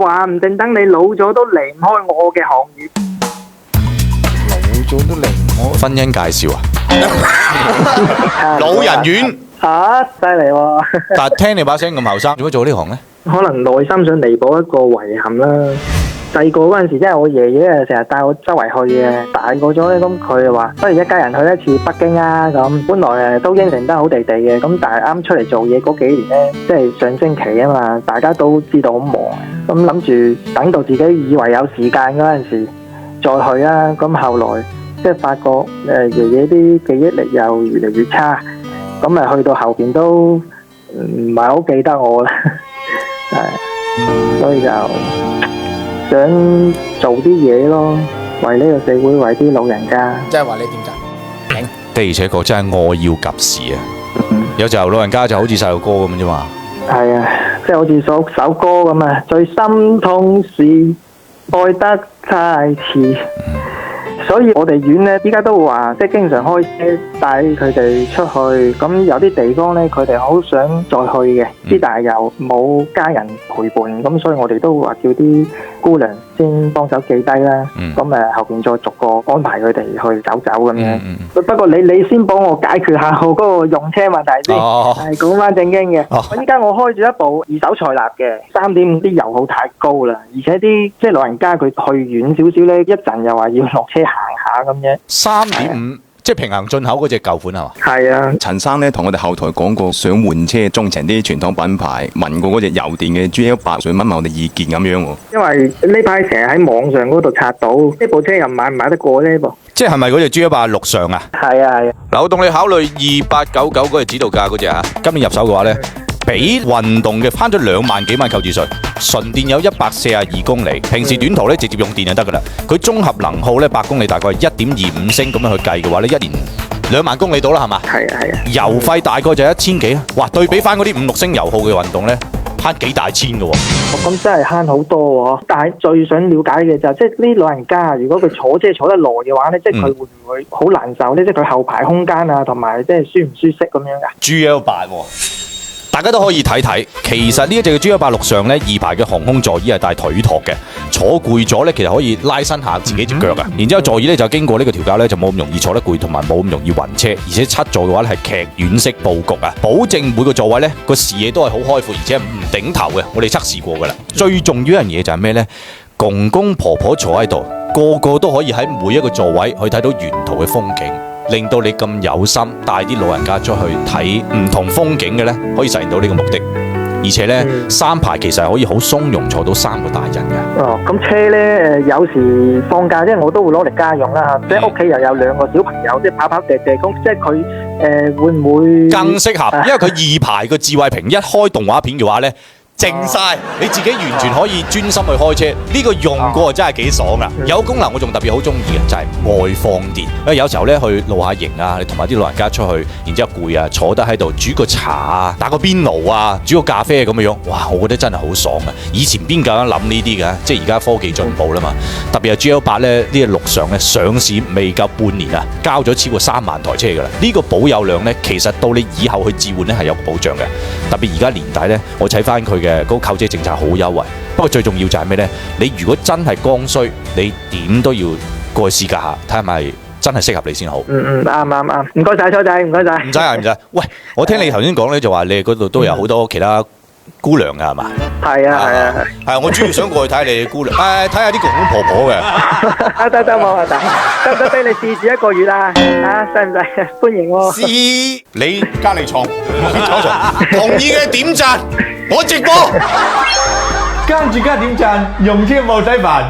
話唔定等你老咗都離唔開我嘅行業。老咗都離唔開婚姻介紹啊？老人院嚇，犀利喎！但係聽你把聲咁後生，做乜做呢行呢？可能內心想彌補一個遺憾啦。細個嗰陣時，即係我爺爺啊，成日帶我周圍去嘅。大個咗咧，咁佢就話不如一家人去一次北京啊咁。本來都應承得好地地嘅，咁但係啱出嚟做嘢嗰幾年咧，即係上升期啊嘛，大家都知道好忙。咁諗住等到自己以為有時間嗰陣時再去啊。咁後來即係發覺爺爺啲記憶力又越嚟越差，咁咪去到後邊都唔係好記得我啦。係，所以就想做啲嘢咯，為呢個社會，為啲老人家。即係話你點咋？的而且確真係愛要及時啊！有時候老人家就好似細路哥咁啫嘛。係啊，即係好似首歌咁啊，最心痛是愛得太遲。所以我哋院咧，依家都會話，即係經常開車帶佢哋出去。咁有啲地方咧，佢哋好想再去嘅，但係又冇家人陪伴，咁所以我哋都話叫啲姑娘先幫手記低啦。咁後邊再逐個安排佢哋去走走咁樣。不過你先幫我解決下我嗰個用車問題先。係講翻正經嘅。依家我開住一部二手塞納嘅，3.5啲油耗太高啦，而且啲即係老人家佢去遠少少咧，一陣又話要落車行下咁樣。3.5即係平行進口嗰隻舊款係嘛？係啊。陳生咧同我哋後台講過，想換車中情啲傳統品牌，問過嗰隻油電嘅 GL8，想問問我哋意見咁樣喎。因為呢排成日喺網上嗰度刷到，呢部車又買唔買得過呢噃？即係咪嗰隻 G180陸上啊？係啊係啊。嗱，我同你考慮2899嗰隻指導價嗰隻啊，今年入手嘅話咧，比運動嘅慳咗2萬幾蚊購置稅，純電有142公里，平時短途咧直接用電就得噶啦。佢綜合能耗咧100公里大概1.25升咁樣去計嘅話咧，一年2萬公里到啦係嘛？係啊係啊。油費大概就1000幾啊！哇，對比翻嗰啲5、6升油耗嘅運動咧，慳幾大千嘅喎。咁真係慳好多喎！但係最想了解嘅就係，即係呢老人家，如果佢坐車坐得耐嘅話咧，即係佢會唔會好難受咧？即係佢後排空間啊，同埋即係舒唔舒適咁樣㗎？GL8大家都可以睇睇，其實呢一隻嘅 G180陸上咧，2排嘅航空座椅係帶腿托嘅，坐攰咗咧，其實可以拉伸下自己隻腳啊。然之後座椅咧就經過呢個調校咧，就冇咁容易坐得攰，同埋冇咁容易暈車，而且7座嘅話咧係劇院式佈局啊，保證每個座位咧個視野都係好開闊，而且唔頂頭嘅。我哋測試過噶啦。最重要一樣嘢就係咩咧？公公婆婆坐喺度，個個都可以喺每一個座位去睇到沿途嘅風景。令到你咁有心帶啲老人家出去睇唔同風景嘅呢，可以實現到呢個目的。而且呢，3排其實係可以好鬆容坐到3個大人嘅。哦，咁車呢，有時放假即係我都會攞嚟家用啦，即係屋企又有2個小朋友，即係跑跑趯趯咁，即係佢會唔會更適合？因為佢2排個智慧屏一開動畫片嘅話呢。靜晒，你自己完全可以專心去開車。呢個用過真係幾爽噶。有功能我仲特別好中意嘅就係外放電。因為有時候咧去露下營啊，你同埋啲老人家出去，然之後攰啊，坐得喺度煮個茶啊，打個邊爐啊，煮個咖啡咁樣樣，哇！我覺得真係好爽啊。以前邊夠膽諗呢啲嘅？即係而家科技進步啦嘛。特別係 GL8咧，呢個陸上咧上市未夠半年啊，交咗超過3萬台車噶啦。呢個保有量咧，其實到你以後去置換咧係有保障嘅。特別而家年底咧，我睇翻佢嘅嗰個購車政策好優惠，不過最重要就係咩呢？你如果真係剛需，你點都要過去試駕下，睇係咪真係適合你先好。啱，唔該晒，初仔，唔該晒。唔使。喂，我聽你頭先講呢，就話你嗰度都有好多其他姑娘㗎係嘛？係啊。係，我主要想過去睇你姑娘，睇下啲公公婆婆嘅。得冇問題，得俾你試住1個月啊？使唔使？歡迎喎。試你隔離床，我坐同意嘅點讚，我直播。跟住加點讚，用車冇使煩。